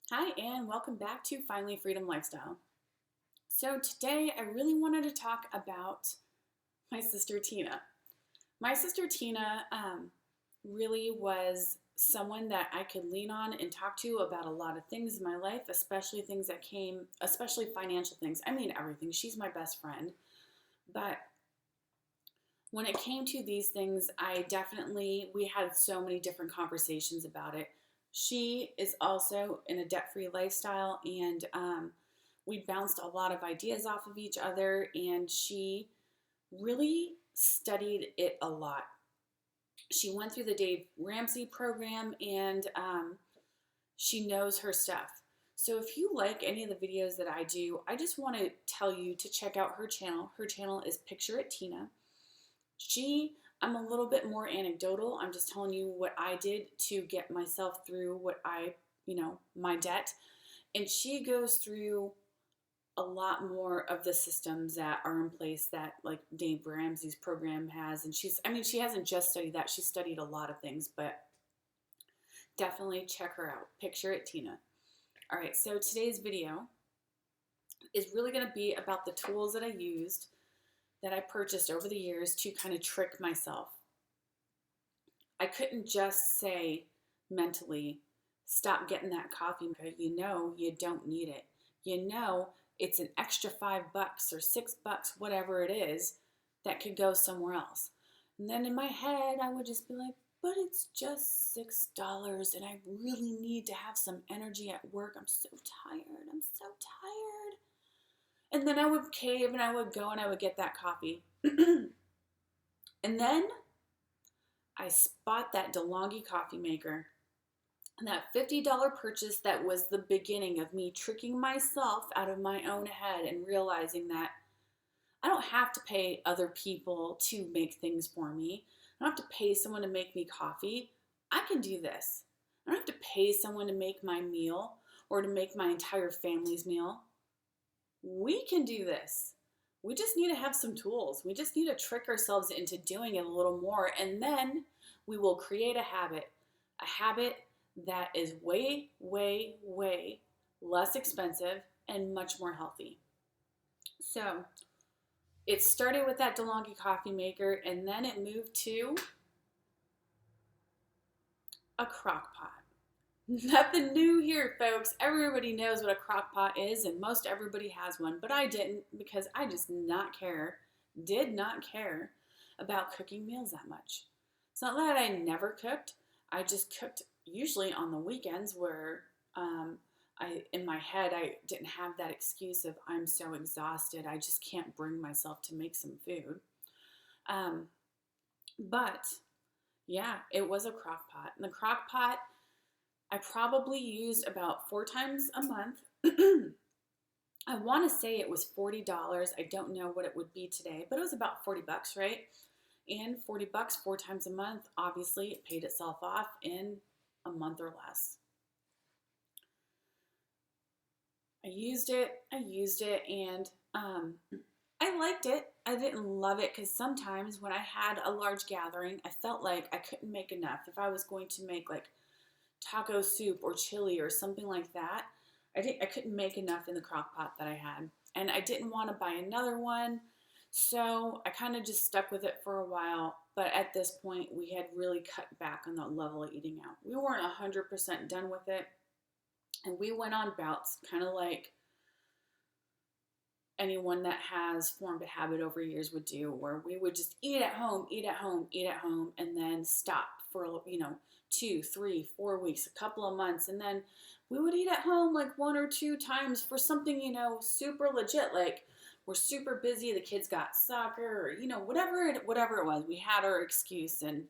Hi, and welcome back to Finally Freedom Lifestyle. So, today I really wanted to talk about my sister Tina. My sister Tina really was someone that I could lean on and talk to about a lot of things in my life, especially things that especially financial things. I mean, everything. She's my best friend. But when it came to these things, we had so many different conversations about it. She is also in a debt free lifestyle, and we bounced a lot of ideas off of each other, and she really studied it a lot. She went through the Dave Ramsey program, and she knows her stuff. So if you like any of the videos that I do, I just want to tell you to check out her channel. Her channel is Picture It Tina. I'm a little bit more anecdotal. I'm just telling you what I did to get myself through my debt. And she goes through a lot more of the systems that are in place that like Dave Ramsey's program has. And she hasn't just studied that, she studied a lot of things, but definitely check her out. Picture It Tina. All right, so today's video is really going to be about the tools that I used that I purchased over the years to kind of trick myself. I couldn't just say mentally, stop getting that coffee because you don't need it. It's an extra $5 or $6, whatever it is, that could go somewhere else. And then in my head, I would just be like, but it's just $6 and I really need to have some energy at work. I'm so tired. I'm so tired. And then I would cave and I would go and I would get that coffee. And then I spot that DeLonghi coffee maker. And that $50 purchase that was the beginning of me tricking myself out of my own head and realizing that I don't have to pay other people to make things for me. I don't have to pay someone to make me coffee. I can do this. I don't have to pay someone to make my meal or to make my entire family's meal. We can do this. We just need to have some tools. We just need to trick ourselves into doing it a little more, and then we will create a habit that is way, way, way less expensive and much more healthy. So it started with that DeLonghi coffee maker, and then it moved to a crock pot. Nothing new here, folks. Everybody knows what a crock pot is, and most everybody has one, but I didn't because I just did not care about cooking meals that much. It's not that I never cooked. I just cooked usually on the weekends where in my head, I didn't have that excuse of I'm so exhausted, I just can't bring myself to make some food. But yeah, it was a crock pot. And the crock pot, I probably used about 4 times a month. I want to say it was $40. I don't know what it would be today, but it was about $40, right? And $40 4 times a month, obviously, it paid itself off in a month or less. I used it, and I liked it. I didn't love it because sometimes when I had a large gathering, I felt like I couldn't make enough. If I was going to make like taco soup or chili or something like that, I couldn't make enough in the crock pot that I had. And I didn't want to buy another one. So I kind of just stuck with it for a while. But at this point, we had really cut back on the level of eating out. We weren't 100% done with it. And we went on bouts, kind of like anyone that has formed a habit over years would do, where we would just eat at home, and then stop for, 2, 3, 4 weeks, a couple of months. And then we would eat at home like 1 or 2 times for something, super legit. Like we're super busy. The kids got soccer or, whatever it was, we had our excuse, and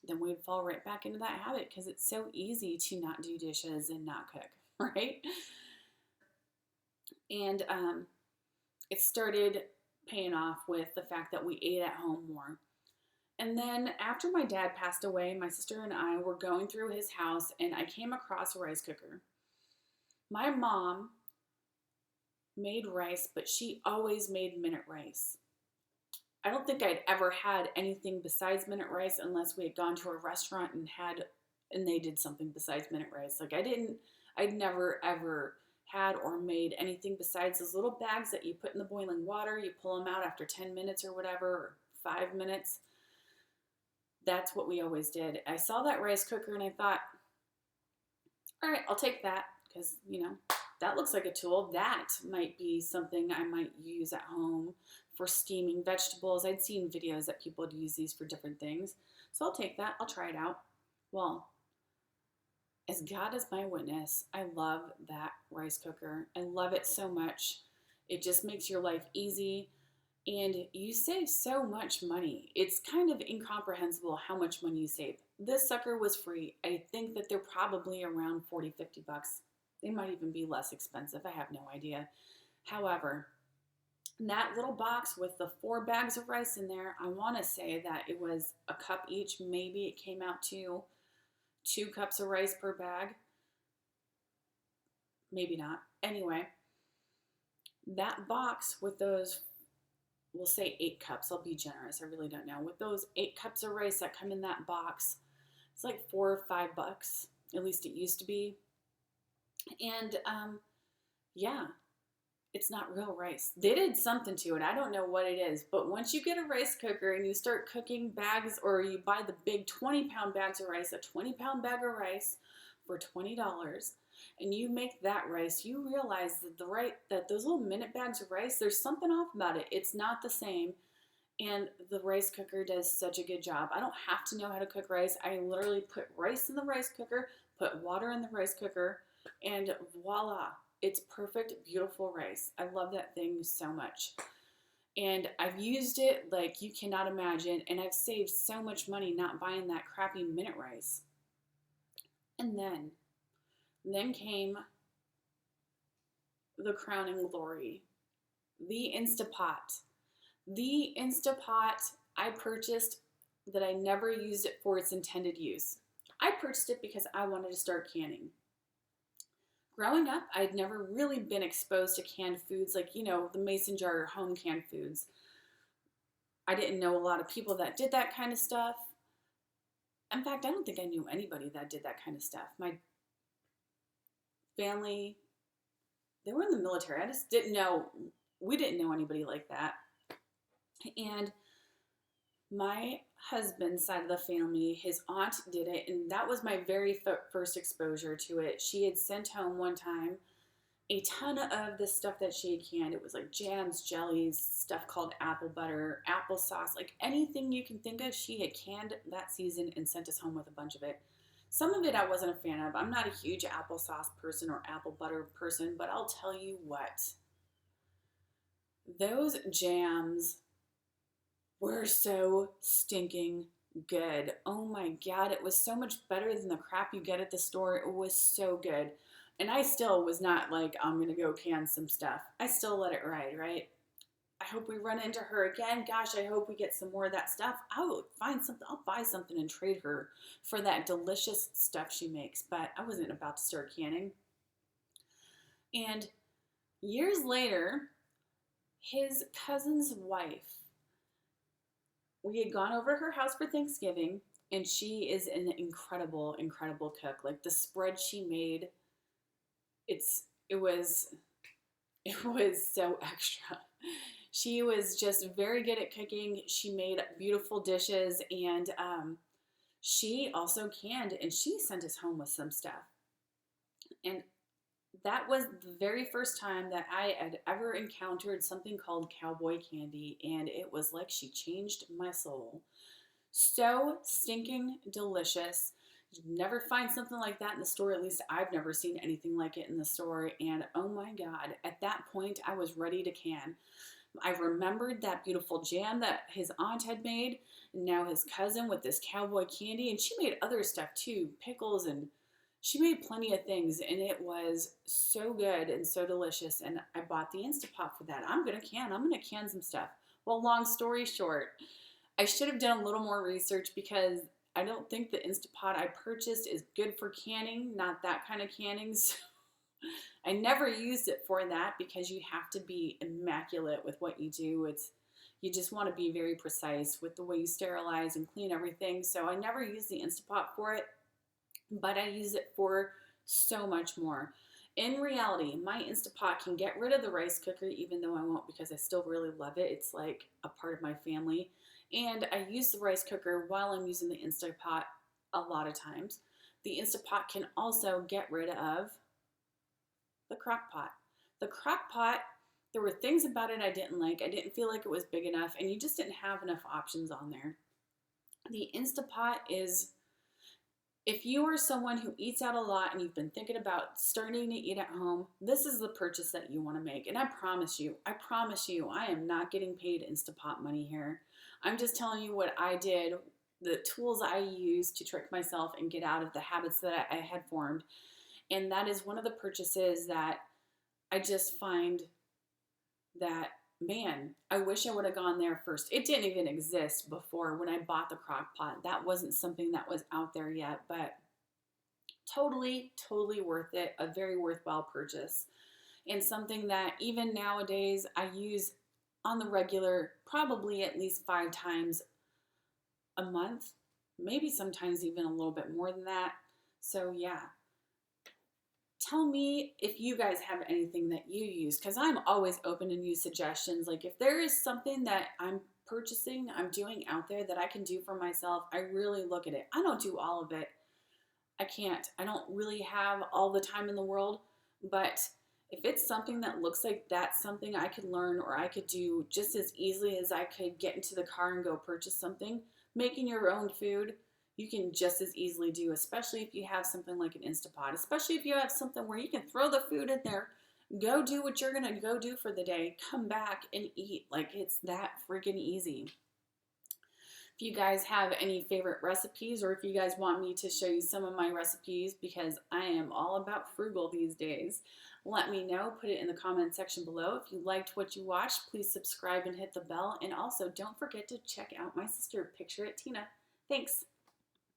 then we'd fall right back into that habit because it's so easy to not do dishes and not cook, right? And it started paying off with the fact that we ate at home more. And then after my dad passed away, my sister and I were going through his house, and I came across a rice cooker. My mom made rice, but she always made minute rice. I don't think I'd ever had anything besides minute rice unless we had gone to a restaurant and they did something besides minute rice. Like I I'd never ever had or made anything besides those little bags that you put in the boiling water. You pull them out after 10 minutes or whatever, or 5 minutes. That's what we always did. I saw that rice cooker and I thought, all right, I'll take that because, that looks like a tool. That might be something I might use at home for steaming vegetables. I'd seen videos that people would use these for different things. So I'll take that. I'll try it out. Well, as God is my witness, I love that rice cooker. I love it so much. It just makes your life easy and you save so much money. It's kind of incomprehensible how much money you save. This sucker was free. I think that they're probably around 40, 50 bucks. They might even be less expensive. I have no idea. However, that little box with the 4 bags of rice in there, I want to say that it was a cup each. Maybe it came out to 2 cups of rice per bag. Maybe not. Anyway, that box with those, we'll say 8 cups. I'll be generous. I really don't know. With those 8 cups of rice that come in that box, it's like $4 or $5. At least it used to be. And yeah, it's not real rice. They did something to it. I don't know what it is. But once you get a rice cooker and you start cooking bags, or you buy the big 20-pound bags of rice, a 20-pound bag of rice for $20, and you make that rice, you realize that those little minute bags of rice, there's something off about it. It's not the same. And the rice cooker does such a good job. I don't have to know how to cook rice. I literally put rice in the rice cooker, put water in the rice cooker, and voila, it's perfect, beautiful rice. I love that thing so much. And I've used it like you cannot imagine, and I've saved so much money not buying that crappy minute rice. And then came the crowning glory, the Instapot. The Instapot I purchased that I never used it for its intended use. I purchased it because I wanted to start canning. Growing up, I'd never really been exposed to canned foods like, the mason jar home canned foods. I didn't know a lot of people that did that kind of stuff. In fact, I don't think I knew anybody that did that kind of stuff. My family, they were in the military. I just didn't know, we didn't know anybody like that. And my husband's side of the family, his aunt did it, and that was my very first exposure to it. She had sent home one time a ton of the stuff that she had canned. It was like jams, jellies, stuff called apple butter, applesauce, like anything you can think of, she had canned that season and sent us home with a bunch of it. Some of it I wasn't a fan of. I'm not a huge applesauce person or apple butter person, but I'll tell you what, those jams were so stinking good. Oh my God, it was so much better than the crap you get at the store. It was so good. And I still was not like, I'm going to go can some stuff. I still let it ride, right? I hope we run into her again. Gosh, I hope we get some more of that stuff. I will find something. I'll buy something and trade her for that delicious stuff she makes. But I wasn't about to start canning. And years later, his cousin's wife, we had gone over to her house for Thanksgiving, and she is an incredible, incredible cook. Like the spread she made, it was so extra. She was just very good at cooking. She made beautiful dishes, and she also canned, and she sent us home with some stuff. And that was the very first time that I had ever encountered something called cowboy candy, and it was like she changed my soul. So stinking delicious. You'd never find something like that in the store. At least I've never seen anything like it in the store. And oh my God, at that point, I was ready to can. I remembered that beautiful jam that his aunt had made, and now his cousin with this cowboy candy. And she made other stuff too, pickles, and she made plenty of things, and it was so good and so delicious, and I bought the Instapot for that. I'm going to can some stuff. Well, long story short, I should have done a little more research because I don't think the Instapot I purchased is good for canning, not that kind of canning. So I never used it for that because you have to be immaculate with what you do. You just want to be very precise with the way you sterilize and clean everything. So I never used the Instapot for it. But I use it for so much more. In reality, my Instapot can get rid of the rice cooker, even though I won't because I still really love it. It's like a part of my family. And I use the rice cooker while I'm using the Instapot a lot of times. The Instapot can also get rid of the crock pot. The crock pot, there were things about it I didn't like. I didn't feel like it was big enough, and you just didn't have enough options on there. The Instapot is, if you are someone who eats out a lot and you've been thinking about starting to eat at home, this is the purchase that you want to make. And I promise you, I am not getting paid Instapot money here. I'm just telling you what I did, the tools I used to trick myself and get out of the habits that I had formed. And that is one of the purchases that I just find that, man, I wish I would have gone there first. It didn't even exist before when I bought the crock pot. That wasn't something that was out there yet, but totally, totally worth it. A very worthwhile purchase. And something that even nowadays I use on the regular, probably at least 5 times a month, maybe sometimes even a little bit more than that. So yeah, tell me if you guys have anything that you use, because I'm always open to new suggestions. Like if there is something that I'm purchasing, I'm doing out there that I can do for myself, I really look at it. I don't do all of it. I can't. I don't really have all the time in the world, but if it's something that looks like that's something I could learn or I could do just as easily as I could get into the car and go purchase something, making your own food, you can just as easily do, especially if you have something like an Instapot, especially if you have something where you can throw the food in there, go do what you're going to go do for the day, come back and eat. Like it's that freaking easy. If you guys have any favorite recipes or if you guys want me to show you some of my recipes, because I am all about frugal these days, let me know. Put it in the comment section below. If you liked what you watched, please subscribe and hit the bell. And also don't forget to check out my sister, Picture It Tina. Thanks.